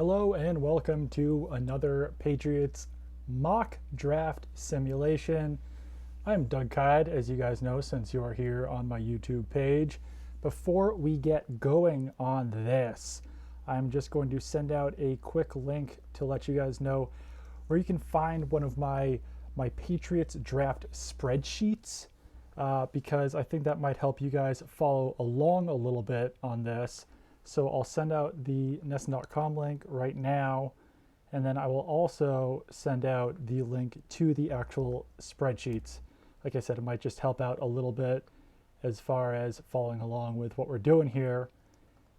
Hello and welcome to another Patriots mock draft simulation. I'm Doug Kide, as you guys know since you are here on my YouTube page. Before we get going on this, I'm just going to send out a quick link to let you guys know where you can find one of my Patriots draft spreadsheets because I think that might help you guys follow along a little bit on this. So I'll send out the nesson.com link right now, and then I will also send out the link to the actual spreadsheets. Like I said, it might just help out a little bit as far as following along with what we're doing here,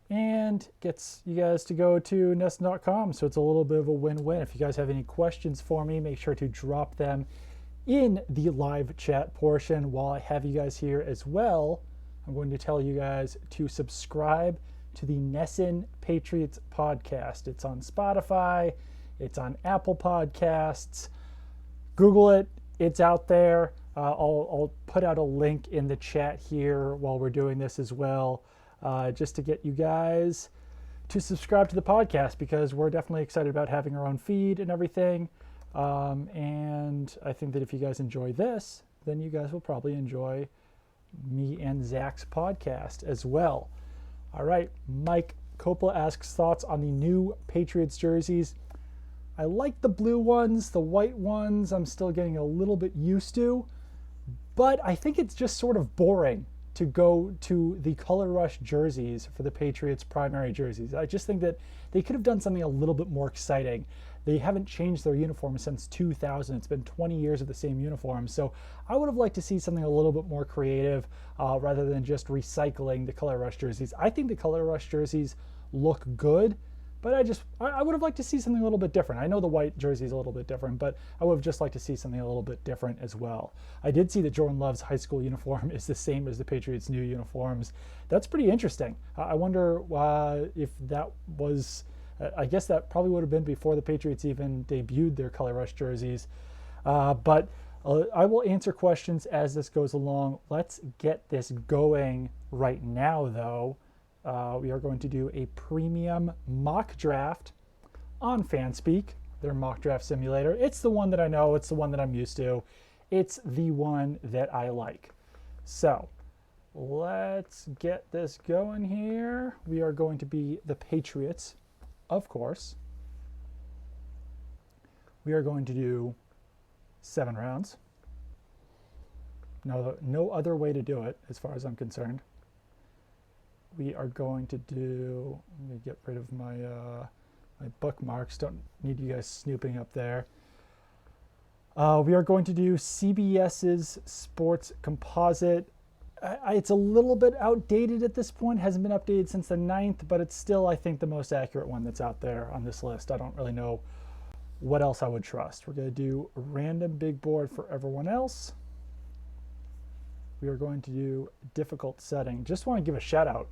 and gets you guys to go to nesson.com. So it's a little bit of a win-win. If you guys have any questions for me, make sure to drop them in the live chat portion. While I have you guys here as well, I'm going to tell you guys to subscribe to the NESN Patriots podcast. It's on Spotify, it's on Apple Podcasts. Google it, it's out there. I'll put out a link in the chat here while we're doing this as well, just to get you guys to subscribe to the podcast, because we're definitely excited about having our own feed and everything. And I think that if you guys enjoy this, then you guys will probably enjoy me and Zach's podcast as well. All right, Mike Coppola asks thoughts on the new Patriots jerseys. I like the blue ones. The white ones I'm still getting a little bit used to, but I think it's just sort of boring to go to the color rush jerseys for the Patriots primary jerseys. I just think that they could have done something a little bit more exciting. They haven't changed their uniform since 2000. It's been 20 years of the same uniform. So I would have liked to see something a little bit more creative rather than just recycling the color rush jerseys. I think the color rush jerseys look good, but I would have liked to see something a little bit different. I know the white jersey is a little bit different, but I would have just liked to see something a little bit different as well. I did see that Jordan Love's high school uniform is the same as the Patriots' new uniforms. That's pretty interesting. I wonder if that was... I guess that probably would have been before the Patriots even debuted their color rush jerseys. But I will answer questions as this goes along. Let's get this going right now, though. We are going to do a premium mock draft on Fanspeak, their mock draft simulator. It's the one that I know. It's the one that I'm used to. It's the one that I like. So let's get this going here. We are going to be the Patriots, of course. We are going to do 7 rounds. No other way to do it as far as I'm concerned. We are going to do, let me get rid of my my bookmarks. Don't need you guys snooping up there. We are going to do CBS's Sports Composite. It's a little bit outdated at this point. Hasn't been updated since the 9th, but it's still, I think, the most accurate one that's out there on this list. I don't really know what else I would trust. We're going to do a random big board for everyone else. We are going to do difficult setting. Just want to give a shout out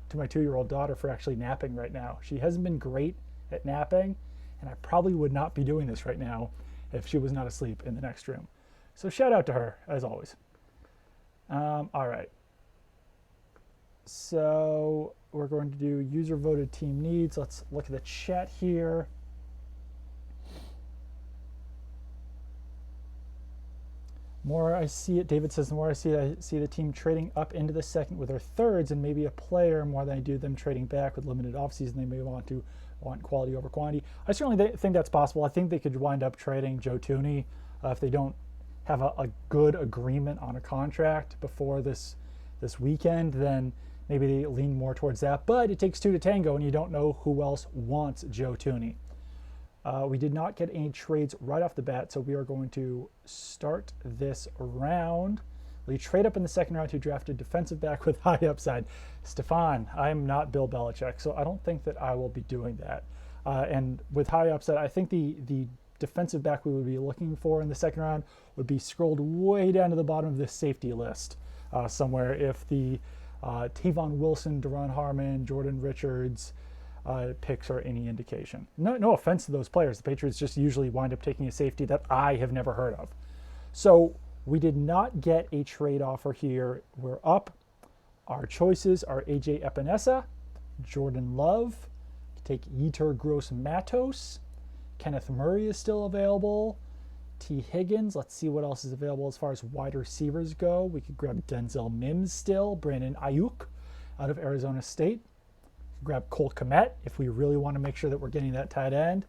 to my 2-year-old daughter for actually napping right now. She hasn't been great at napping, and I probably would not be doing this right now if she was not asleep in the next room. So shout out to her, as always. All right. So we're going to do user voted team needs. Let's look at the chat here. More I see it, David says, the more I see the team trading up into the second with their thirds and maybe a player more than I do them trading back with limited offseason. They may want quality over quantity. I certainly think that's possible. I think they could wind up trading Joe Thuney if they don't have a good agreement on a contract before this weekend, then maybe they lean more towards that. But it takes 2 to tango, and you don't know who else wants Joe Thuney. We did not get any trades right off the bat, so we are going to start this round. We trade up in the second round to draft a defensive back with high upside. Stefan, I'm not Bill Belichick, so I don't think that I will be doing that. And with high upside, I think the defensive back we would be looking for in the second round would be scrolled way down to the bottom of this safety list somewhere. If the Tavon Wilson, Deron Harmon, Jordan Richards picks are any indication. No offense to those players. The Patriots just usually wind up taking a safety that I have never heard of. So we did not get a trade offer here. We're up. Our choices are AJ Epinesa, Jordan Love, Take Yetur Gross-Matos. Kenneth Murray is still available. T. Higgins. Let's see what else is available as far as wide receivers go. We could grab Denzel Mims still. Brandon Ayuk out of Arizona State. Grab Cole Kmet if we really want to make sure that we're getting that tight end.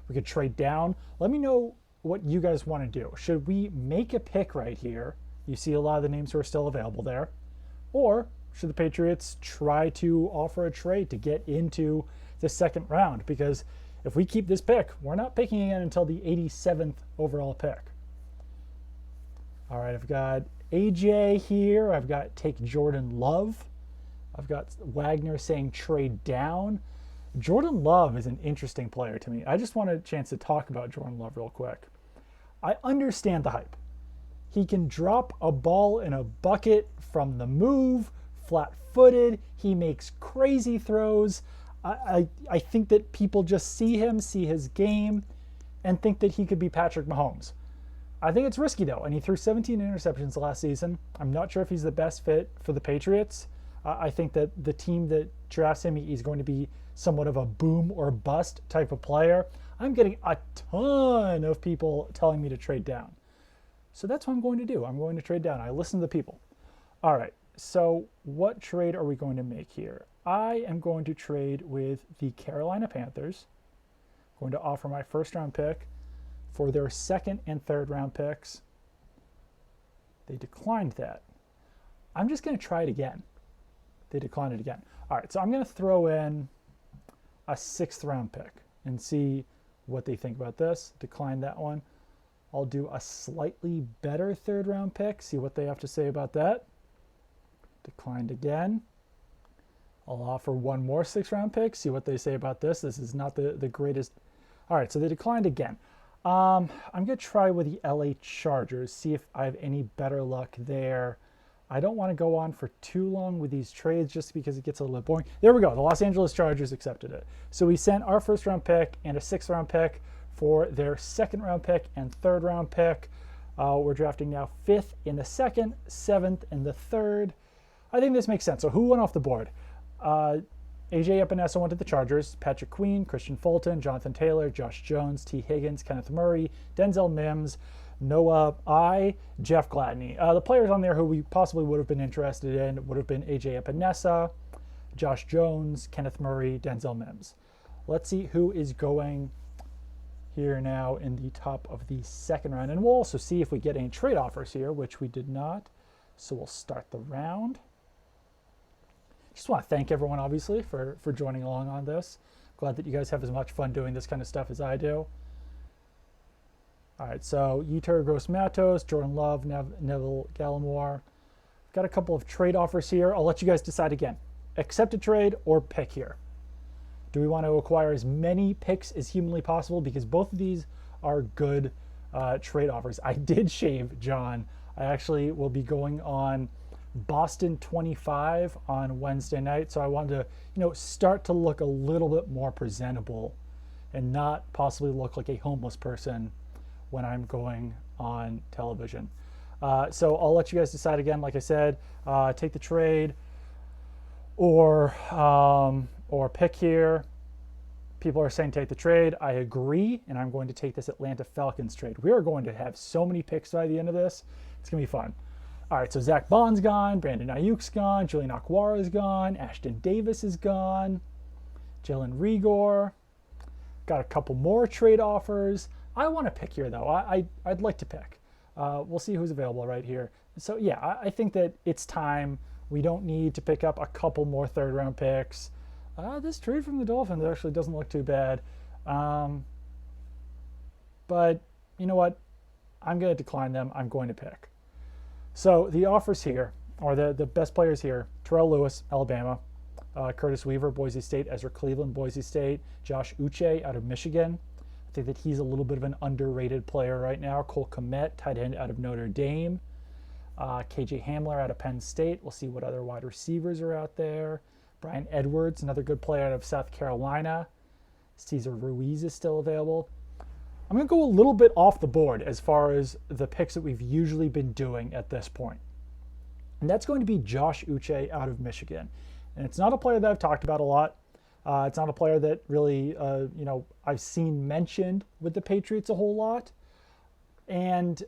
We could trade down. Let me know what you guys want to do. Should we make a pick right here? You see a lot of the names who are still available there. Or should the Patriots try to offer a trade to get into the second round? Because if we keep this pick, we're not picking again until the 87th overall pick. All right, I've got AJ here. I've got take Jordan Love. I've got Wagner saying trade down. Jordan Love is an interesting player to me. I just want a chance to talk about Jordan Love real quick. I understand the hype. He can drop a ball in a bucket from the move, flat-footed. He makes crazy throws. I think that people just see him, see his game, and think that he could be Patrick Mahomes. I think it's risky, though, and he threw 17 interceptions last season. I'm not sure if he's the best fit for the Patriots. I think that the team that drafts him, he's going to be somewhat of a boom or bust type of player. I'm getting a ton of people telling me to trade down. So that's what I'm going to do. I'm going to trade down. I listen to the people. All right, so what trade are we going to make here? I am going to trade with the Carolina Panthers. I'm going to offer my first-round pick for their second and third-round picks. They declined that. I'm just going to try it again. They declined it again. All right, so I'm going to throw in a sixth-round pick and see what they think about this. Decline that one. I'll do a slightly better third-round pick, see what they have to say about that. Declined again. I'll offer one more sixth-round pick, see what they say about this. This is not the greatest. All right, so they declined again. I'm going to try with the LA Chargers, see if I have any better luck there. I don't want to go on for too long with these trades just because it gets a little bit boring. There we go. The Los Angeles Chargers accepted it. So we sent our first-round pick and a sixth-round pick for their second-round pick and third-round pick. We're drafting now fifth in the second, seventh in the third. I think this makes sense. So who went off the board? AJ Epinesa went to the Chargers. Patrick Queen, Christian Fulton, Jonathan Taylor, Josh Jones, T. Higgins, Kenneth Murray, Denzel Mims, Noah Jeff Gladney. The players on there who we possibly would have been interested in would have been AJ Epinesa, Josh Jones, Kenneth Murray, Denzel Mims. Let's see who is going here now in the top of the second round. And we'll also see if we get any trade offers here, which we did not. So we'll start the round. Just want to thank everyone, obviously, for joining along on this. Glad that you guys have as much fun doing this kind of stuff as I do. All right, so Yetur Gross-Matos, Jordan Love, Neville Gallimore. Got a couple of trade offers here. I'll let you guys decide again. Accept a trade or pick here. Do we want to acquire as many picks as humanly possible? Because both of these are good trade offers. I did shave John. I actually will be going on Boston 25 on Wednesday night. So I wanted to, start to look a little bit more presentable and not possibly look like a homeless person when I'm going on television. So I'll let you guys decide again. Like I said, take the trade or pick here. People are saying take the trade. I agree, and I'm going to take this Atlanta Falcons trade. We are going to have so many picks by the end of this. It's going to be fun. All right, so Zach Bond's gone. Brandon Ayuk's gone. Julian Okwara is gone. Ashton Davis is gone. Jalen Rigor. Got a couple more trade offers. I want to pick here, though. I'd like to pick. We'll see who's available right here. So, yeah, I think that it's time. We don't need to pick up a couple more third-round picks. This trade from the Dolphins actually doesn't look too bad. But you know what? I'm going to decline them. I'm going to pick. So the offers here, or the best players here, Terrell Lewis, Alabama, Curtis Weaver, Boise State, Ezra Cleveland, Boise State, Josh Uche out of Michigan. I think that he's a little bit of an underrated player right now. Cole Kmet, tight end out of Notre Dame. KJ Hamler out of Penn State. We'll see what other wide receivers are out there. Brian Edwards, another good player out of South Carolina. Cesar Ruiz is still available. I'm going to go a little bit off the board as far as the picks that we've usually been doing at this point. And that's going to be Josh Uche out of Michigan. And it's not a player that I've talked about a lot. It's not a player that really, I've seen mentioned with the Patriots a whole lot. And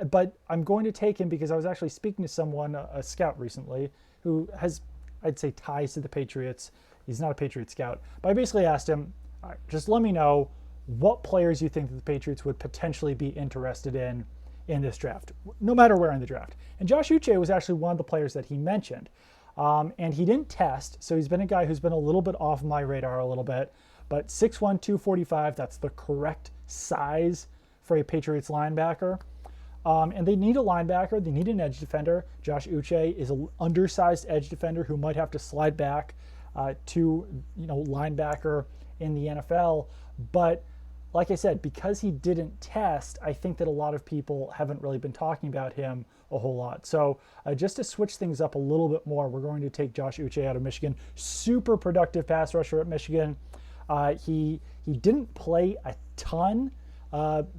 but I'm going to take him because I was actually speaking to someone, a scout recently, who has, I'd say, ties to the Patriots. He's not a Patriot scout, but I basically asked him, all right, just let me know what players you think that the Patriots would potentially be interested in this draft, no matter where in the draft. And Josh Uche was actually one of the players that he mentioned. And he didn't test, so he's been a guy who's been a little bit off my radar a little bit. But 6'1", 245, that's the correct size for a Patriots linebacker. And they need a linebacker. They need an edge defender. Josh Uche is an undersized edge defender who might have to slide back to linebacker in the NFL. But like I said, because he didn't test, I think that a lot of people haven't really been talking about him a whole lot. So just to switch things up a little bit more, we're going to take Josh Uche out of Michigan. Super productive pass rusher at Michigan. He didn't play a ton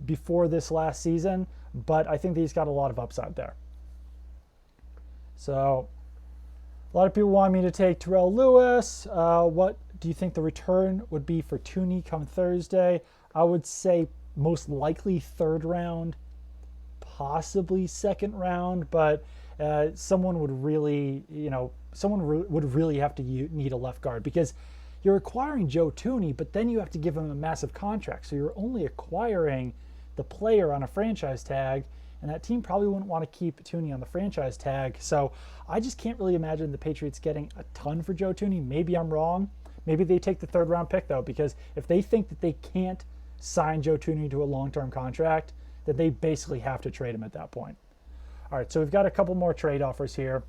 before this last season, but I think that he's got a lot of upside there. So a lot of people want me to take Terrell Lewis. What do you think the return would be for Tooney come Thursday? I would say most likely third round, possibly second round, but someone would really, would really have to need a left guard because you're acquiring Joe Tooney, but then you have to give him a massive contract. So you're only acquiring the player on a franchise tag, and that team probably wouldn't want to keep Tooney on the franchise tag. So I just can't really imagine the Patriots getting a ton for Joe Tooney. Maybe I'm wrong. Maybe they take the third round pick though, because if they think that they can't sign Joe Tooney to a long-term contract, then they basically have to trade him at that point. All right, so we've got a couple more trade offers here.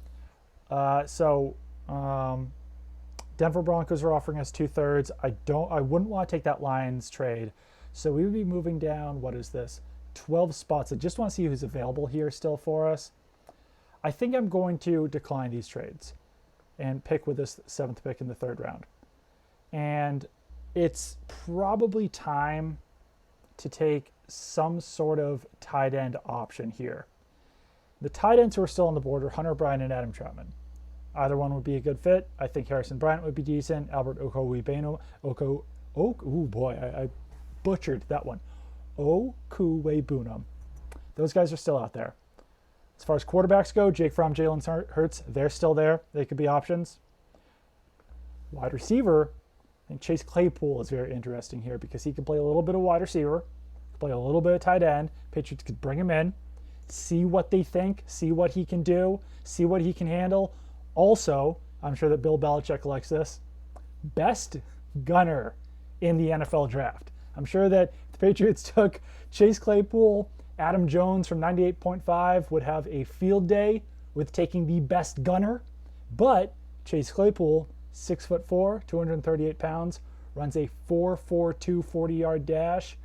Denver Broncos are offering us 2/3. I wouldn't want to take that Lions trade. So we would be moving down, what is this? 12 spots. I just want to see who's available here still for us. I think I'm going to decline these trades and pick with this 7th pick in the 3rd round. And it's probably time to take some sort of tight end option here. The tight ends who are still on the board are Hunter Bryant and Adam Troutman. Either one would be a good fit. I think Harrison Bryant would be decent. Albert Okwuegbunam. I butchered that one. Okwuegbunam. Those guys are still out there. As far as quarterbacks go, Jake Fromm, Jalen Hurts, they're still there. They could be options. Wide receiver, I think Chase Claypool is very interesting here because he can play a little bit of wide receiver, play a little bit of tight end. Patriots could bring him in, see what they think, see what he can do, see what he can handle. Also, I'm sure that Bill Belichick likes this, best gunner in the NFL draft. I'm sure that if the Patriots took Chase Claypool, Adam Jones from 98.5 would have a field day with taking the best gunner. But Chase Claypool, 6'4", 238 pounds, runs a 4.42 40-yard dash.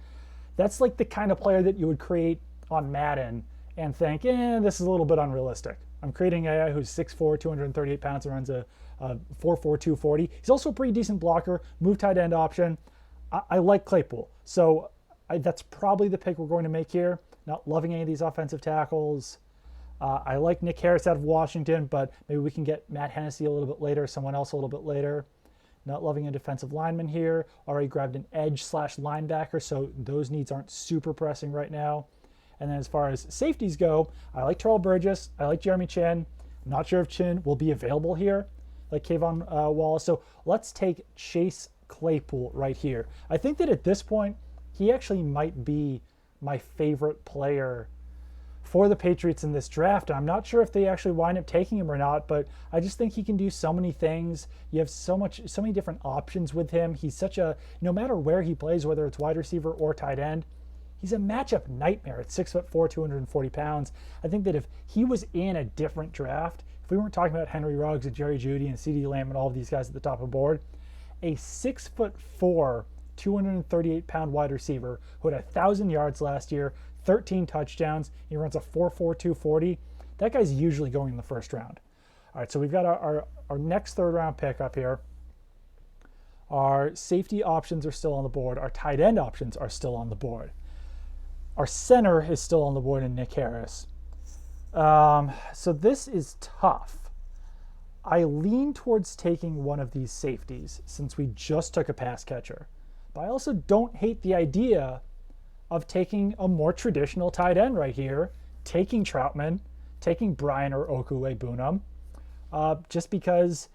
That's like the kind of player that you would create on Madden and think, this is a little bit unrealistic. I'm creating a guy who's 6'4", 238 pounds and runs a 4.42 40. He's also a pretty decent blocker, move tight end option. I like Claypool. So that's probably the pick we're going to make here. Not loving any of these offensive tackles. I like Nick Harris out of Washington, but maybe we can get Matt Hennessy a little bit later, someone else a little bit later. Not loving a defensive lineman here. Already grabbed an edge/linebacker, so those needs aren't super pressing right now. And then as far as safeties go, I like Terrell Burgess. I like Jeremy Chin. I'm not sure if Chin will be available here, like Kayvon Wallace. So let's take Chase Claypool right here. I think that at this point, he actually might be my favorite player for the Patriots in this draft. I'm not sure if they actually wind up taking him or not, but I just think he can do so many things. You have so many different options with him. He's such a, no matter where he plays, whether it's wide receiver or tight end, he's a matchup nightmare at 6'4", 240 pounds. I think that if he was in a different draft, if we weren't talking about Henry Ruggs and Jerry Jeudy and CeeDee Lamb and all of these guys at the top of the board, a 6'4", 238-pound wide receiver who had 1,000 yards last year, 13 touchdowns. He runs a 4.42 40. That guy's usually going in the first round. All right, so we've got our next third-round pick up here. Our safety options are still on the board. Our tight end options are still on the board. Our center is still on the board in Nick Harris. So this is tough. I lean towards taking one of these safeties since we just took a pass catcher. But I also don't hate the idea of taking a more traditional tight end right here, taking Troutman, taking Brian or Okuwebunam, just because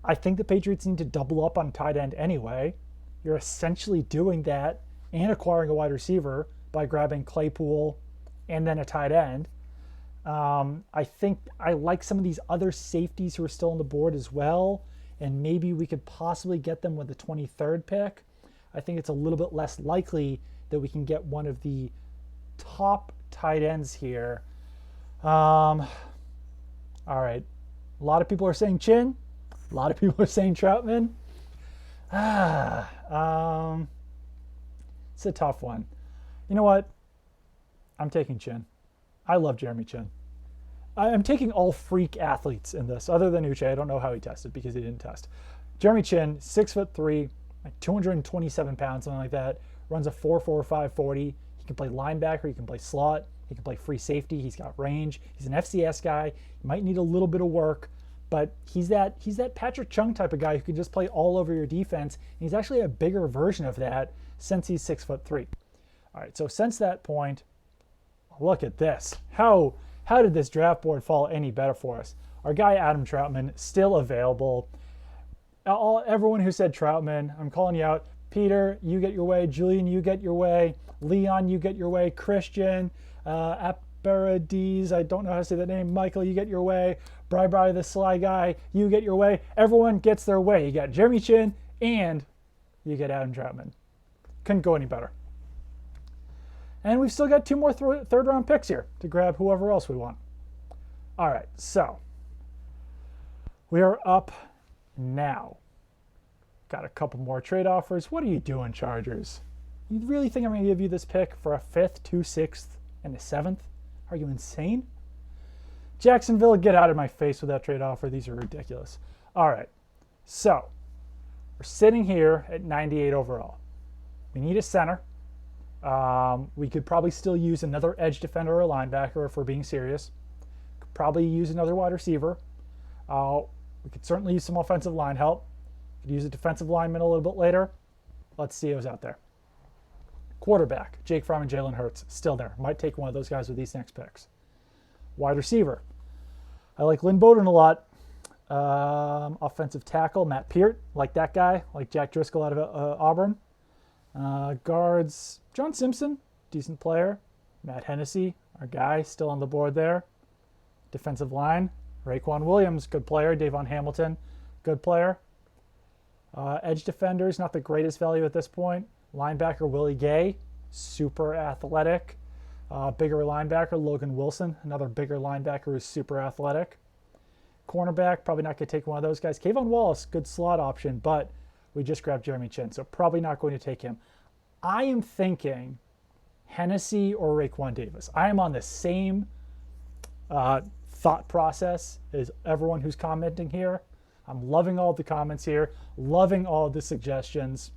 I think the Patriots need to double up on tight end anyway. You're essentially doing that and acquiring a wide receiver by grabbing Claypool and then a tight end. I think I like some of these other safeties who are still on the board as well, and maybe we could possibly get them with the 23rd pick. I think it's a little bit less likely that we can get one of the top tight ends here. All right. A lot of people are saying Chin. A lot of people are saying Troutman. It's a tough one. You know what? I'm taking Chin. I love Jeremy Chin. I'm taking all freak athletes in this, other than Uche. I don't know how he tested because he didn't test. Jeremy Chin, 6'3", like 227 pounds, something like that. Runs a 4.45 40. He can play linebacker. He can play slot. He can play free safety. He's got range. He's an FCS guy. He might need a little bit of work, but he's that Patrick Chung type of guy who can just play all over your defense. And he's actually a bigger version of that since he's 6'3". All right, so since that point, look at this. How did this draft board fall any better for us? Our guy Adam Troutman still available. Everyone who said Troutman, I'm calling you out. Peter, you get your way. Julian, you get your way. Leon, you get your way. Christian, Aparides, I don't know how to say that name. Michael, you get your way. Bri, the sly guy, you get your way. Everyone gets their way. You got Jeremy Chin and you get Adam Troutman. Couldn't go any better. And we've still got two more third round picks here to grab whoever else we want. All right, so we are up now. Got a couple more trade offers. What are you doing, Chargers? You really think I'm going to give you this pick for a 5th, 2 6th, and a 7th? Are you insane? Jacksonville, get out of my face with that trade offer. These are ridiculous. All right, so we're sitting here at 98 overall. We need a center. We could probably still use another edge defender or linebacker if we're being serious. Could probably use another wide receiver. We could certainly use some offensive line help. Could use a defensive lineman a little bit later. Let's see who's out there. Quarterback, Jake Fromm and Jalen Hurts, still there. Might take one of those guys with these next picks. Wide receiver, I like Lynn Bowden a lot. Offensive tackle, Matt Peart, like that guy, like Jack Driscoll out of Auburn. Guards, John Simpson, decent player. Matt Hennessy, our guy, still on the board there. Defensive line, Raekwon Williams, good player. Davon Hamilton, good player. Edge defenders, not the greatest value at this point. Linebacker, Willie Gay, super athletic. Bigger linebacker, Logan Wilson, another bigger linebacker who's super athletic. Cornerback, probably not going to take one of those guys. Kayvon Wallace, good slot option, but we just grabbed Jeremy Chin, so probably not going to take him. I am thinking Hennessy or Raekwon Davis. I am on the same thought process as everyone who's commenting here. I'm loving all the comments here, loving all the suggestions.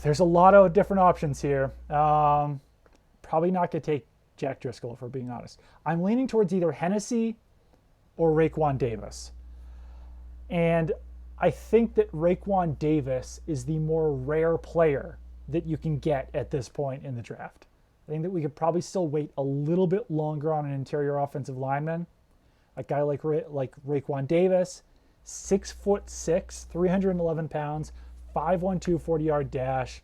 There's a lot of different options here. Probably not going to take Jack Driscoll, if we're being honest. I'm leaning towards either Hennessy or Raekwon Davis. And I think that Raekwon Davis is the more rare player that you can get at this point in the draft. I think that we could probably still wait a little bit longer on an interior offensive lineman. A guy like Raekwon Davis, 6'6", 311 pounds, 5'1", 40-yard dash,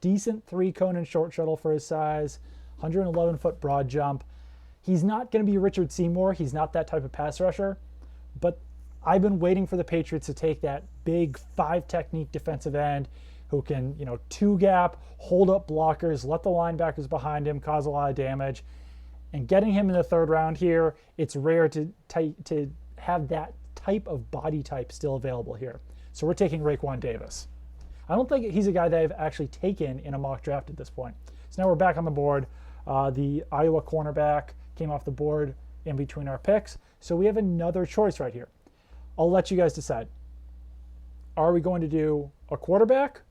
decent 3-cone and short shuttle for his size, 111-foot broad jump. He's not going to be Richard Seymour. He's not that type of pass rusher, but I've been waiting for the Patriots to take that big 5-technique defensive end who can, 2-gap, hold up blockers, let the linebackers behind him cause a lot of damage. And getting him in the 3rd round here, it's rare to have that type of body type still available here. So we're taking Raekwon Davis. I don't think he's a guy that I've actually taken in a mock draft at this point. So now we're back on the board. The Iowa cornerback came off the board in between our picks. So we have another choice right here. I'll let you guys decide. Are we going to do a quarterback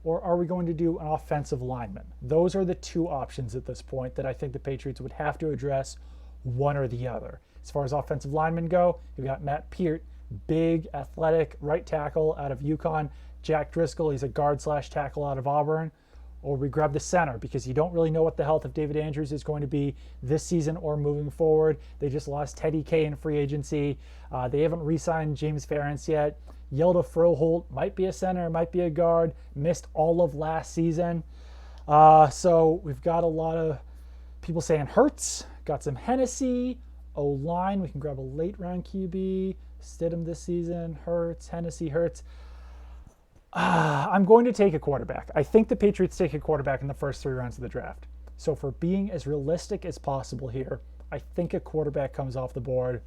or are we going to do an offensive lineman? Those are the two options at this point that I think the Patriots would have to address, one or the other. As far as offensive linemen go, you've got Matt Peart, big, athletic right tackle out of UConn. Jack Driscoll, he's a guard slash tackle out of Auburn. Or we grab the center because you don't really know what the health of David Andrews is going to be this season or moving forward. They just lost Teddy K in free agency. They haven't re-signed James Ferentz yet. Yelda Froholt might be a center, might be a guard. Missed all of last season. So we've got a lot of people saying Hurts. Got some Hennessy. O-line, we can grab a late round QB. Stidham this season. Hurts, Hennessy, Hurts. I'm going to take a quarterback. I think the Patriots take a quarterback in the first 3 rounds of the draft. So for being as realistic as possible here, I think a quarterback comes off the board.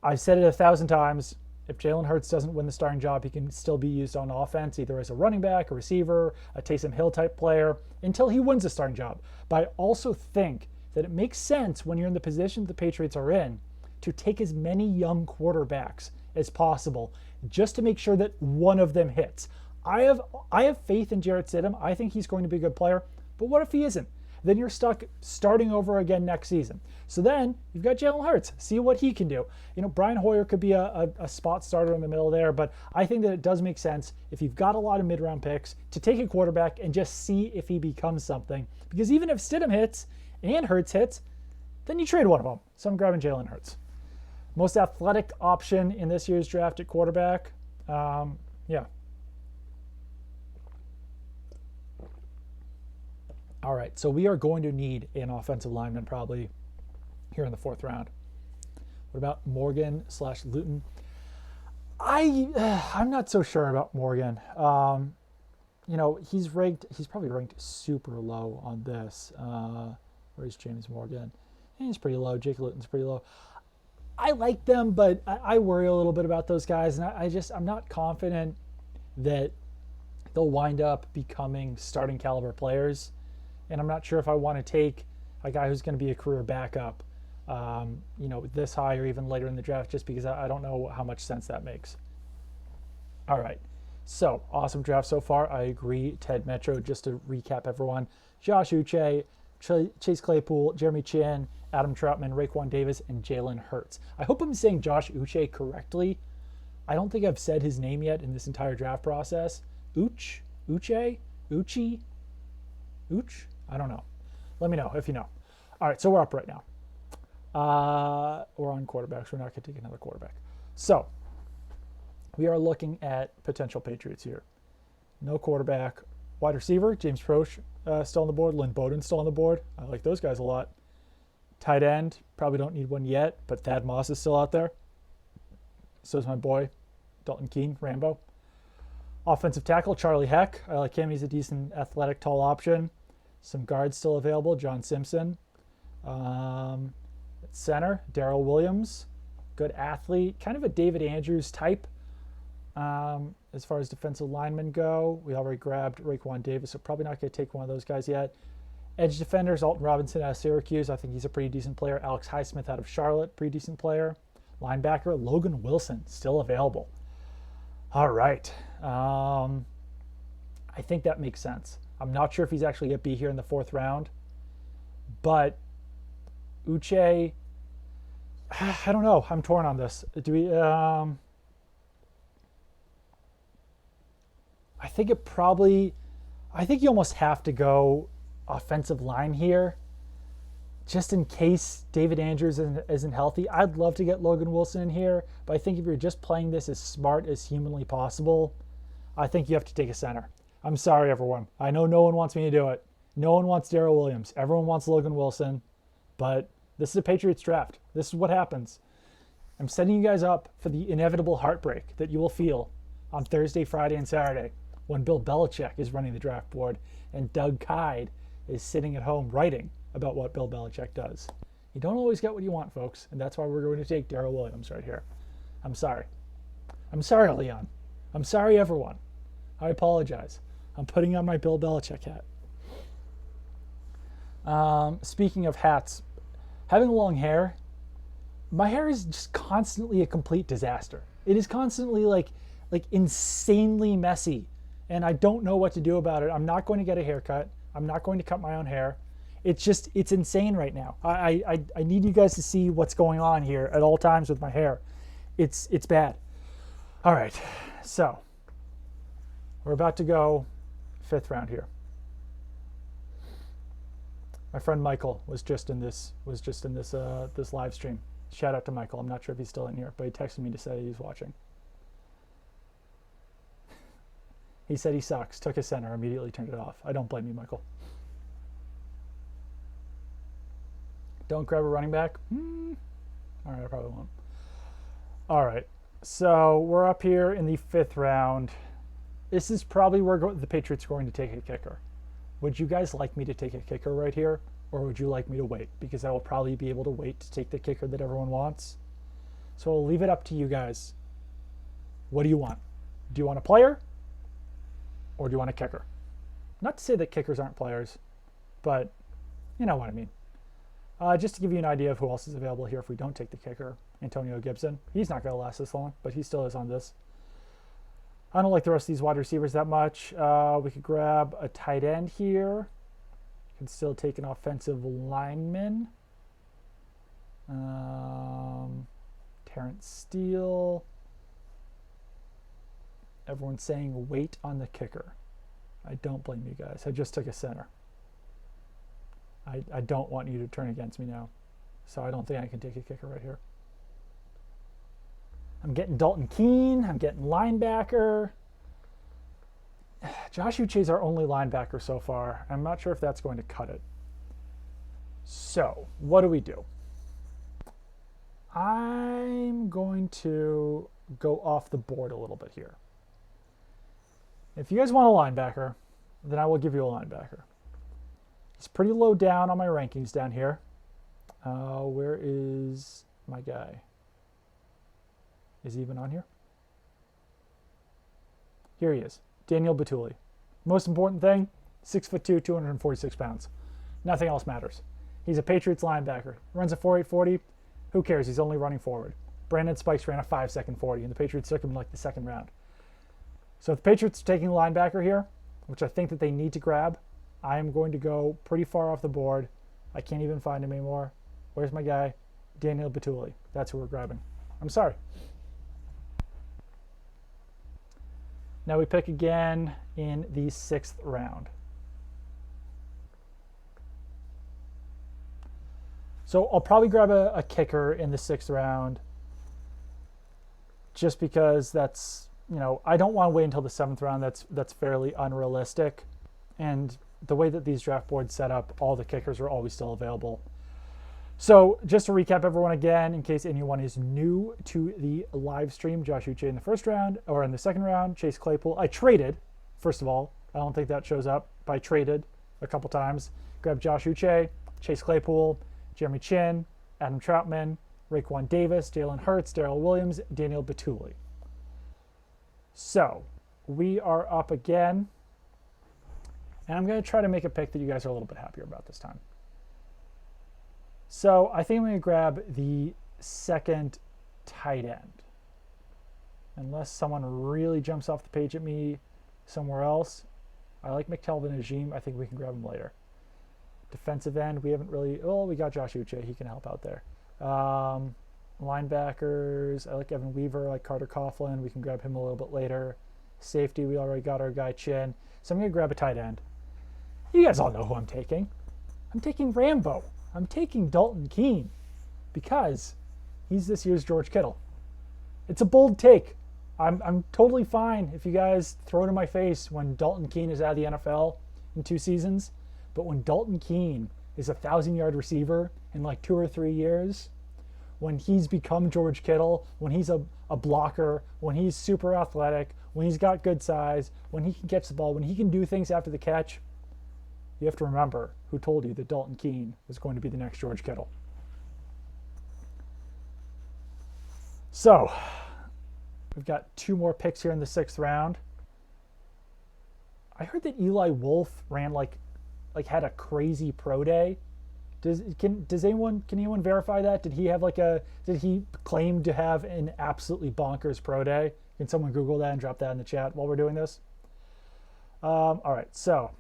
I've said it 1,000 times. If Jalen Hurts doesn't win the starting job, he can still be used on offense, either as a running back, a receiver, a Taysom Hill type player, until he wins the starting job. But I also think that it makes sense when you're in the position the Patriots are in to take as many young quarterbacks as possible, just to make sure that one of them hits. I have faith in Jarrett Stidham. I think he's going to be a good player. But what if he isn't? Then you're stuck starting over again next season. So then you've got Jalen Hurts. See what he can do. Brian Hoyer could be a spot starter in the middle there, but I think that it does make sense if you've got a lot of mid-round picks to take a quarterback and just see if he becomes something. Because even if Stidham hits and Hurts hits, then you trade one of them. So I'm grabbing Jalen Hurts. Most athletic option in this year's draft at quarterback. Yeah. All right, so we are going to need an offensive lineman probably here in the 4th round. What about Morgan/Luton? I'm not so sure about Morgan. He's probably ranked super low on this. Where's James Morgan? He's pretty low. Jake Luton's pretty low. I like them, but I worry a little bit about those guys, and I'm not confident that they'll wind up becoming starting caliber players. And I'm not sure if I want to take a guy who's going to be a career backup, this high or even later in the draft, just because I don't know how much sense that makes. All right, so awesome draft so far. I agree. Ted Metro, just to recap everyone: Josh Uche, Chase Claypool, Jeremy Chin, Adam Troutman, Raekwon Davis, and Jalen Hurts. I hope I'm saying Josh Uche correctly. I don't think I've said his name yet in this entire draft process. Uche? Uchi? Uch? I don't know. Let me know if you know. All right, so we're up right now. We're on quarterbacks. We're not going to take another quarterback. So we are looking at potential Patriots here. No quarterback. Wide receiver, James Proche still on the board. Lynn Bowden still on the board. I like those guys a lot. Tight end, probably don't need one yet, but Thad Moss is still out there. So is my boy, Dalton Keene, Rambo. Offensive tackle, Charlie Heck. I like him. He's a decent, athletic, tall option. Some guards still available. John Simpson. Center, Darrell Williams. Good athlete. Kind of a David Andrews type. As far as defensive linemen go, we already grabbed Raekwon Davis, so probably not going to take one of those guys yet. Edge defenders, Alton Robinson out of Syracuse. I think he's a pretty decent player. Alex Highsmith out of Charlotte, pretty decent player. Linebacker, Logan Wilson, still available. All right. I think that makes sense. I'm not sure if he's actually going to be here in the 4th round. But Uche, I don't know. I'm torn on this. Do we... I think you almost have to go offensive line here, just in case David Andrews isn't healthy. I'd love to get Logan Wilson in here, but I think if you're just playing this as smart as humanly possible, I think you have to take a center. I'm sorry, everyone. I know no one wants me to do it. No one wants Darrell Williams. Everyone wants Logan Wilson, but this is a Patriots draft. This is what happens. I'm setting you guys up for the inevitable heartbreak that you will feel on Thursday, Friday, and Saturday when Bill Belichick is running the draft board and Doug Kyde is sitting at home writing about what Bill Belichick does. You don't always get what you want, folks, and that's why we're going to take Darrell Williams right here. I'm sorry. I'm sorry, Leon. I'm sorry, everyone. I apologize. I'm putting on my Bill Belichick hat. Speaking of hats, having long hair, my hair is just constantly a complete disaster. It is constantly like insanely messy, and I don't know what to do about it. I'm not going to get a haircut. I'm not going to cut my own hair. It's insane right now. I need you guys to see what's going on here at all times with my hair. It's bad. All right, so we're about to go 5th round here. My friend Michael was just in this this live stream. Shout out to Michael. I'm not sure if he's still in here, but he texted me to say he's watching. He said he sucks, took his center, immediately turned it off. I don't blame you, Michael. Don't grab a running back? All right, I probably won't. All right, so we're up here in the 5th round. This is probably where the Patriots are going to take a kicker. Would you guys like me to take a kicker right here, or would you like me to wait? Because I will probably be able to wait to take the kicker that everyone wants. So I'll leave it up to you guys. What do you want? Do you want a player, or do you want a kicker? Not to say that kickers aren't players, but you know what I mean. Just to give you an idea of who else is available here if we don't take the kicker, Antonio Gibson. He's not going to last this long, but he still is on this. I don't like the rest of these wide receivers that much. We could grab a tight end here. Could still take an offensive lineman. Terrence Steele. Everyone's saying wait on the kicker. I don't blame you guys. I just took a center. I don't want you to turn against me now. So I don't think I can take a kicker right here. I'm getting Dalton Keene. I'm getting linebacker. Josh Uche is our only linebacker so far. I'm not sure if that's going to cut it. So what do we do? I'm going to go off the board a little bit here. If you guys want a linebacker, then I will give you a linebacker. It's pretty low down on my rankings down here. Where is my guy? Is he even on here? Here he is. Daniel Batuli. Most important thing, 6'2", 246 pounds. Nothing else matters. He's a Patriots linebacker. Runs a 4.840. Who cares? He's only running forward. Brandon Spikes ran a 5-second 40, and the Patriots took him in like the 2nd round. So if the Patriots are taking a linebacker here, which I think that they need to grab, I am going to go pretty far off the board. I can't even find him anymore. Where's my guy? Daniel Batuli. That's who we're grabbing. I'm sorry. Now we pick again in the 6th round. So I'll probably grab a kicker in the 6th round just because that's, I don't want to wait until the 7th round. That's fairly unrealistic. And the way that these draft boards set up, all the kickers are always still available. So just to recap everyone again, in case anyone is new to the live stream, Josh Uche in the 1st round, or in the 2nd round, Chase Claypool. I traded, first of all. I don't think that shows up, but I traded a couple times. Grabbed Josh Uche, Chase Claypool, Jeremy Chin, Adam Troutman, Raekwon Davis, Jalen Hurts, Darrell Williams, Daniel Batuli. So we are up again. And I'm going to try to make a pick that you guys are a little bit happier about this time. So I think I'm going to grab the 2nd tight end. Unless someone really jumps off the page at me somewhere else. I like McTelvin Najim. I think we can grab him later. Defensive end, we haven't really... Oh, we got Josh Uche. He can help out there. Linebackers, I like Evan Weaver. I like Carter Coughlin. We can grab him a little bit later. Safety, we already got our guy Chin. So I'm going to grab a tight end. You guys all know who I'm taking. I'm taking Rambo. I'm taking Dalton Keene because he's this year's George Kittle. It's a bold take. I'm totally fine if you guys throw it in my face when Dalton Keene is out of the NFL in 2 seasons. But when Dalton Keene is a 1,000-yard receiver in like 2 or 3 years, when he's become George Kittle, when he's a blocker, when he's super athletic, when he's got good size, when he can catch the ball, when he can do things after the catch, you have to remember who told you that Dalton Keene was going to be the next George Kittle. So we've got 2 more picks here in the 6th round. I heard that Eli Wolf ran had a crazy pro day. Can anyone verify that? Did he claim to have an absolutely bonkers pro day? Can someone Google that and drop that in the chat while we're doing this? All right, so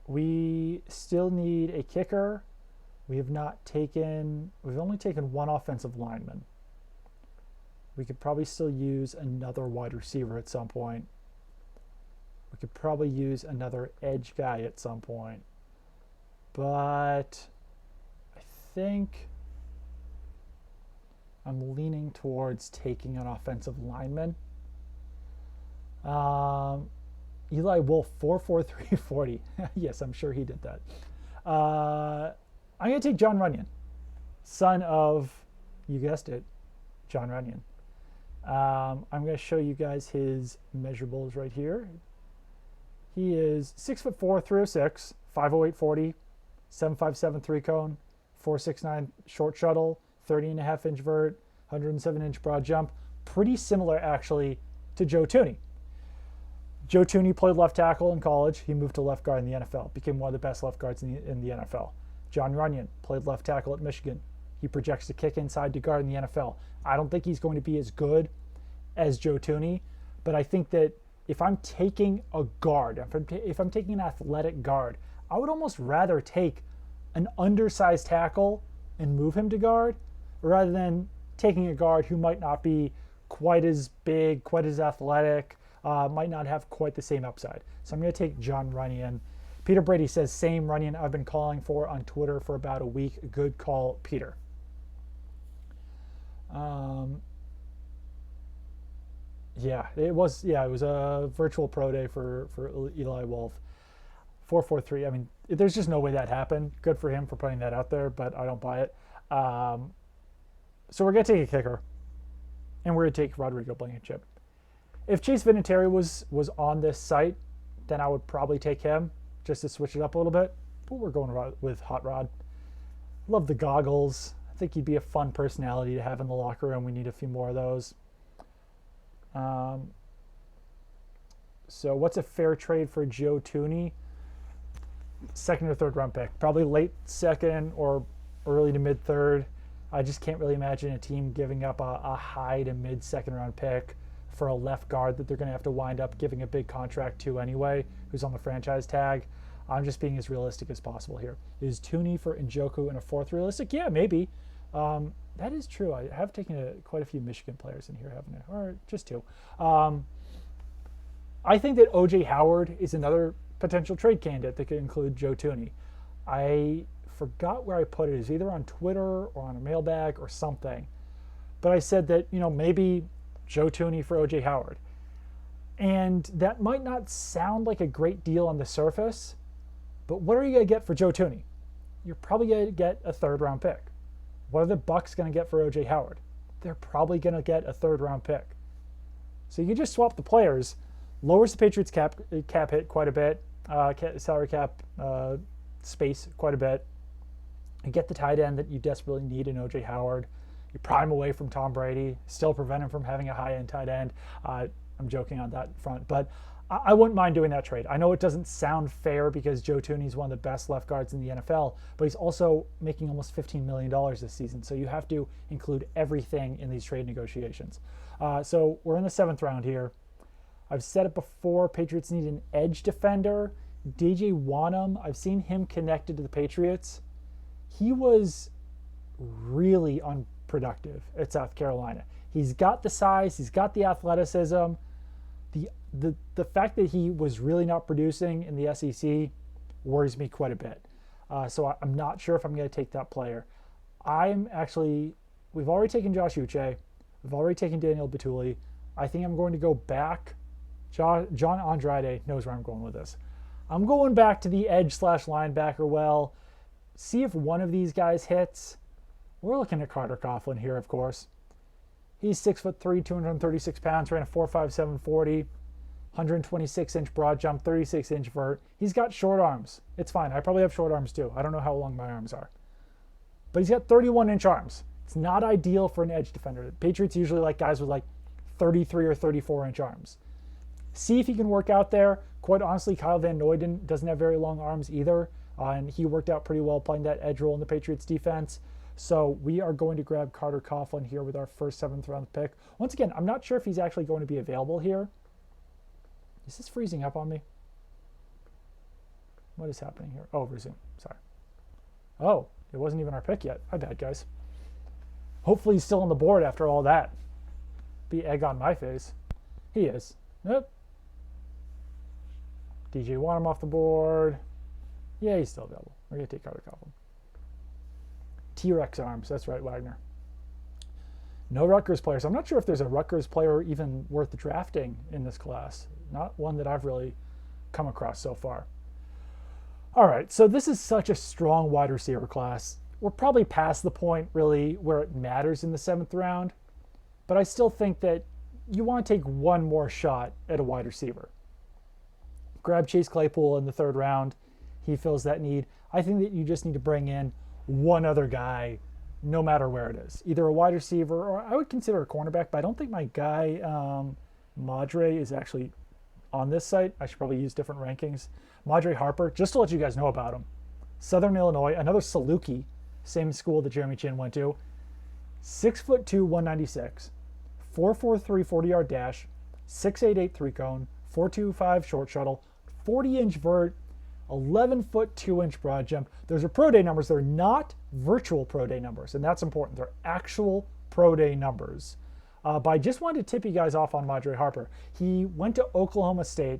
We still need a kicker. We've only taken one offensive lineman. We could probably still use another wide receiver at some point. We could probably use another edge guy at some point. But I think I'm leaning towards taking an offensive lineman. Eli Wolf, 4.4340. Yes, I'm sure he did that. I'm going to take John Runyon, son of, you guessed it, John Runyon. I'm going to show you guys his measurables right here. He is 6'4", 306, 5'08", 40, 7'5", 3 cone, 4.69 short shuttle, 30.5 inch vert, 107 inch broad jump. Pretty similar actually to Joe Thuney. Joe Thuney played left tackle in college. He moved to left guard in the NFL, became one of the best left guards in the NFL. John Runyon played left tackle at Michigan. He projects to kick inside to guard in the NFL. I don't think he's going to be as good as Joe Thuney, but I think that if I'm taking a guard, if I'm taking an athletic guard, I would almost rather take an undersized tackle and move him to guard rather than taking a guard who might not be quite as big, quite as athletic, might not have quite the same upside. So I'm going to take John Runyon. Peter Brady says, same Runyon I've been calling for on Twitter for about a week. Good call, Peter. It was a virtual pro day for Eli Wolf. 4.43. I mean, there's just no way that happened. Good for him for putting that out there, but I don't buy it. So we're going to take a kicker, and we're going to take Rodrigo Blankenship. If Chase Vinatieri was on this site, then I would probably take him just to switch it up a little bit. But we're going with Hot Rod. Love the goggles. I think he'd be a fun personality to have in the locker room. We need a few more of those. So what's a fair trade for Joe Thuney? Second or third round pick. Probably late second or early to mid third. I just can't really imagine a team giving up a high to mid second round pick for a left guard that they're going to have to wind up giving a big contract to anyway, who's on the franchise tag. I'm just being as realistic as possible here. Is Thuney for Njoku and a fourth realistic? Yeah, maybe. That is true. I have taken quite a few Michigan players in here, haven't I? Or just two. I think that O.J. Howard is another potential trade candidate that could include Joe Thuney. I forgot where I put it. It's either on Twitter or on a mailbag or something. But I said that, maybe Joe Thuney for O.J. Howard. And that might not sound like a great deal on the surface, but what are you going to get for Joe Thuney? You're probably going to get a third round pick. What are the Bucs going to get for O.J. Howard? They're probably going to get a third round pick. So you can just swap the players, lowers the Patriots cap hit quite a bit, salary cap space quite a bit, and get the tight end that you desperately need in O.J. Howard. You pry him away from Tom Brady, still prevent him from having a high-end tight end. I'm joking on that front, but I wouldn't mind doing that trade. I know it doesn't sound fair because Joe Thuney is one of the best left guards in the NFL, but he's also making almost $15 million this season. So you have to include everything in these trade negotiations. So we're in the 7th round here. I've said it before, Patriots need an edge defender. DJ Wanham, I've seen him connected to the Patriots. He was really unproductive at South Carolina. He's got the size, he's got the athleticism. The fact that he was really not producing in the SEC worries me quite a bit. So I'm not sure if I'm going to take that player. We've already taken Josh Uche. We've already taken Daniel Batuli. I think I'm going to go back. John Andrade knows where I'm going with this. I'm going back to the edge / linebacker well. See if one of these guys hits. We're looking at Carter Coughlin here, of course. He's 6'3", 236 pounds, ran a 4.57 40, 126-inch broad jump, 36-inch vert. He's got short arms. It's fine. I probably have short arms too. I don't know how long my arms are. But he's got 31-inch arms. It's not ideal for an edge defender. The Patriots usually like guys with like 33 or 34-inch arms. See if he can work out there. Quite honestly, Kyle Van Noy doesn't have very long arms either, and he worked out pretty well playing that edge role in the Patriots defense. So we are going to grab Carter Coughlin here with our first 7th round pick. Once again, I'm not sure if he's actually going to be available here. Is this freezing up on me? What is happening here? Oh, resume. Sorry. Oh, it wasn't even our pick yet. My bad, guys. Hopefully he's still on the board after all that. Be egg on my face. He is. Nope. DJ Wanham off the board. Yeah, he's still available. We're going to take Carter Coughlin. T-Rex arms. That's right, Wagner. No Rutgers players. I'm not sure if there's a Rutgers player even worth drafting in this class. Not one that I've really come across so far. All right, so this is such a strong wide receiver class. We're probably past the point, really, where it matters in the 7th round. But I still think that you want to take one more shot at a wide receiver. Grab Chase Claypool in the 3rd round. He fills that need. I think that you just need to bring in one other guy, no matter where it is. Either a wide receiver, or I would consider a cornerback, but I don't think my guy, Madre, is actually on this site. I should probably use different rankings. Madre Harper, just to let you guys know about him. Southern Illinois, another Saluki, same school that Jeremy Chin went to. 6'2", 196, 4.43 40-yard dash, 6.88 3-cone, 4.25 short shuttle, 40-inch vert, 11-foot 2-inch broad jump. Those are pro day numbers. They're not virtual pro day numbers, and that's important. They're actual pro day numbers. But I just wanted to tip you guys off on Madre Harper. He went to Oklahoma State.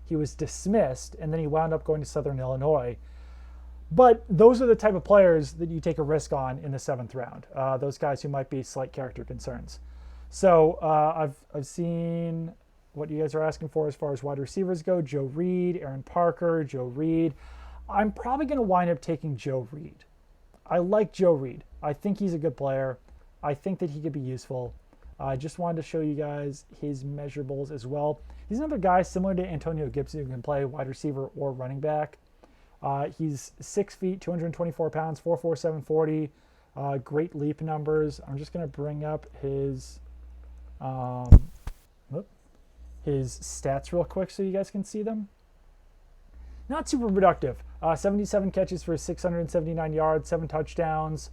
He was dismissed, and then he wound up going to Southern Illinois. But those are the type of players that you take a risk on in the 7th round. Those guys who might be slight character concerns. So I've seen what you guys are asking for as far as wide receivers go. Joe Reed, Aaron Parker, Joe Reed. I'm probably going to wind up taking Joe Reed. I like Joe Reed. I think he's a good player. I think that he could be useful. I just wanted to show you guys his measurables as well. He's another guy similar to Antonio Gibson who can play wide receiver or running back. He's 6 feet, 224 pounds, 4.4, 740. Great leap numbers. I'm just going to bring up his stats real quick so you guys can see them. Not super productive. 77 catches for 679 yards, 7 touchdowns.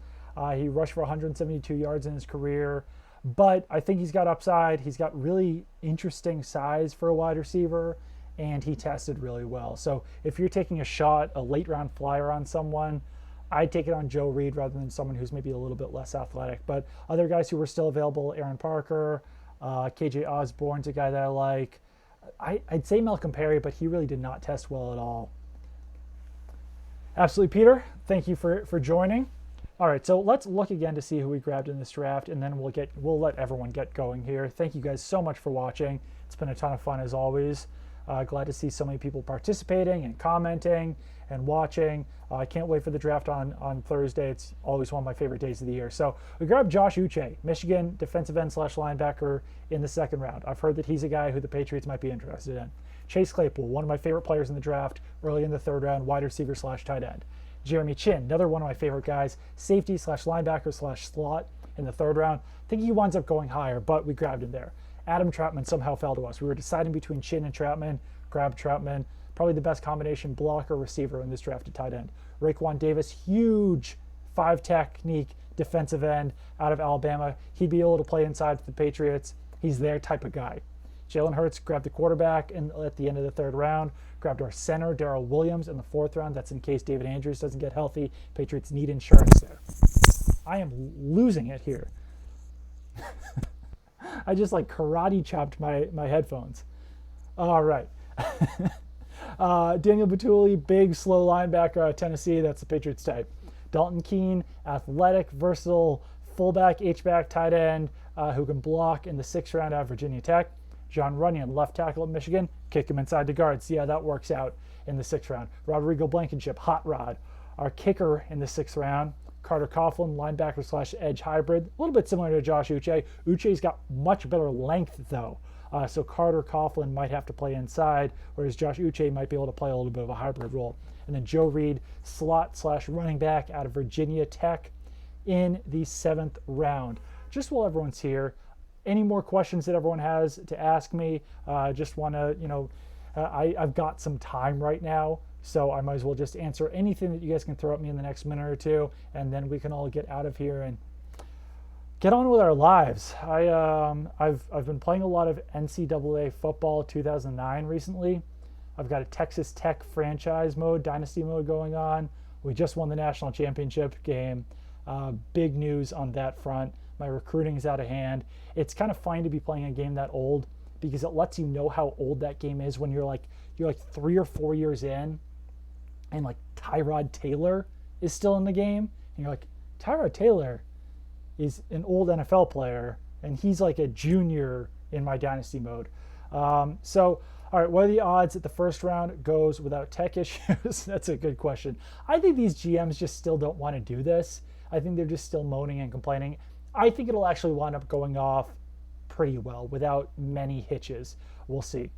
He rushed for 172 yards in his career. But I think he's got upside. He's got really interesting size for a wide receiver, and he tested really well. So if you're taking a shot, a late round flyer on someone, I'd take it on Joe Reed rather than someone who's maybe a little bit less athletic. But other guys who were still available, Aaron Parker, KJ Osborne's a guy that I like. I'd say Malcolm Perry, but he really did not test well at all. Absolutely, Peter. Thank you for joining. All right, so let's look again to see who we grabbed in this draft, and then we'll let everyone get going here. Thank you guys so much for watching. It's been a ton of fun as always. Glad to see so many people participating and commenting and watching. I can't wait for the draft on Thursday. It's always one of my favorite days of the year. So we grabbed Josh Uche, Michigan defensive end / linebacker in the 2nd round. I've heard that he's a guy who the Patriots might be interested in. Chase Claypool, one of my favorite players in the draft, early in the 3rd round, wide receiver / tight end. Jeremy Chin, another one of my favorite guys, safety / linebacker / slot in the 3rd round. I think he winds up going higher, but we grabbed him there. Adam Troutman somehow fell to us. We were deciding between Chin and Troutman. Grabbed Troutman, probably the best combination blocker receiver in this drafted tight end. Raekwon Davis, huge 5 technique defensive end out of Alabama. He'd be able to play inside for the Patriots. He's their type of guy. Jalen Hurts grabbed the quarterback at the end of the 3rd round. Grabbed our center, Darrell Williams, in the 4th round. That's in case David Andrews doesn't get healthy. Patriots need insurance there. I am losing it here. I just like karate chopped my headphones. All right. Daniel Batuli, big, slow linebacker out of Tennessee. That's the Patriots type. Dalton Keene, athletic, versatile, fullback, H-back, tight end, who can block in the 6th round out of Virginia Tech. John Runyon, left tackle at Michigan. Kick him inside the guard. See how that works out in the 6th round. Rodrigo Blankenship, hot rod. Our kicker in the 6th round. Carter Coughlin, linebacker / edge hybrid. A little bit similar to Josh Uche. Uche's got much better length, though. So Carter Coughlin might have to play inside, whereas Josh Uche might be able to play a little bit of a hybrid role. And then Joe Reed, slot / running back out of Virginia Tech in the 7th round. Just while everyone's here, any more questions that everyone has to ask me? Just want to, I've got some time right now, so I might as well just answer anything that you guys can throw at me in the next minute or two, and then we can all get out of here and get on with our lives. I've been playing a lot of NCAA football 2009 recently. I've got a Texas Tech franchise mode, dynasty mode going on. We just won the national championship game. Big news on that front. My recruiting is out of hand. It's kind of fun to be playing a game that old because it lets you know how old that game is when you're like 3 or 4 years in, and like Tyrod Taylor is still in the game, and you're like, Tyrod Taylor is an old NFL player, and he's like a junior in my dynasty mode. So, all right, what are the odds that the first round goes without tech issues? That's a good question. I think these GMs just still don't want to do this. I think they're just still moaning and complaining. I think it'll actually wind up going off pretty well without many hitches. We'll see.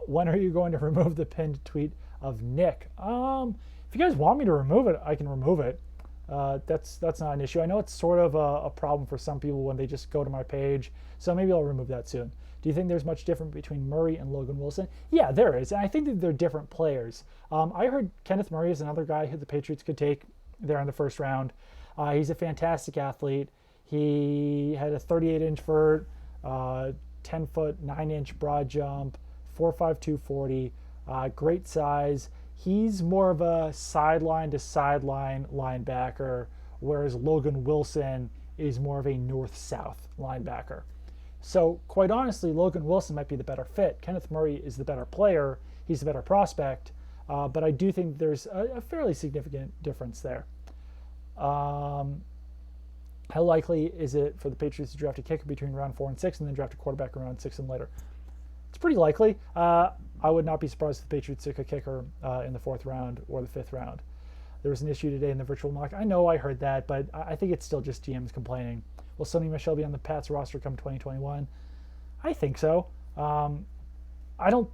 When are you going to remove the pinned tweet of Nick? If you guys want me to remove it, I can remove it. That's not an issue. I know it's sort of a problem for some people when they just go to my page, so maybe I'll remove that soon. Do you think there's much difference between Murray and Logan Wilson? Yeah, there is, and I think that they're different players. I heard Kenneth Murray is another guy who the Patriots could take there in the first round. He's a fantastic athlete. He had a 38-inch vert, 10-foot, 9-inch broad jump, 4.5 240, great size. He's more of a sideline to sideline linebacker, whereas Logan Wilson is more of a north-south linebacker. So quite honestly, Logan Wilson might be the better fit. Kenneth Murray is the better player. He's the better prospect. But I do think there's a fairly significant difference there. How likely is it for the Patriots to draft a kicker between round 4 and 6 and then draft a quarterback around 6 and later? It's pretty likely. I would not be surprised if the Patriots took a kicker in the 4th round or the 5th round. There was an issue today in the virtual mock. I know I heard that, but I think it's still just GMs complaining. Will Sony Michel be on the Pats roster come 2021? I think so. I don't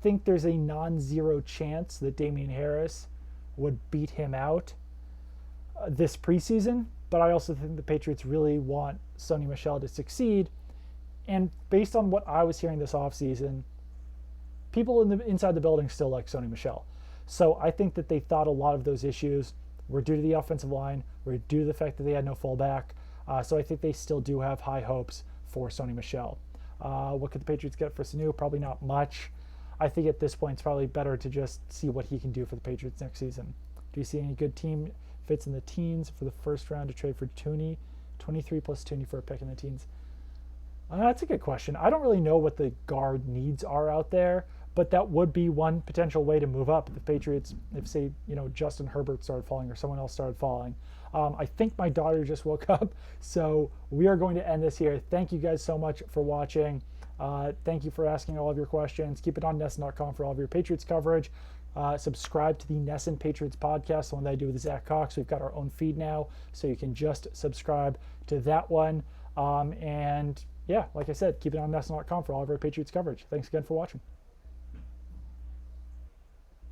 think there's a non-zero chance that Damian Harris would beat him out this preseason, but I also think the Patriots really want Sony Michel to succeed. And based on what I was hearing this offseason, people inside the building still like Sony Michel. So I think that they thought a lot of those issues were due to the offensive line, were due to the fact that they had no fullback. So I think they still do have high hopes for Sony Michel. What could the Patriots get for Sanu? Probably not much. I think at this point it's probably better to just see what he can do for the Patriots next season. Do you see any good team fits in the teens for the first round to trade for Tooney? 23 plus Tooney for a pick in the teens. That's a good question. I don't really know what the guard needs are out there, but that would be one potential way to move up. If the Patriots, if say, Justin Herbert started falling or someone else started falling. I think my daughter just woke up, so we are going to end this here. Thank you guys so much for watching. Thank you for asking all of your questions. Keep it on NESN.com for all of your Patriots coverage. Subscribe to the NESN Patriots podcast, the one that I do with Zach Cox. We've got our own feed now, so you can just subscribe to that one. And yeah, like I said, keep it on NESN.com for all of our Patriots coverage. Thanks again for watching.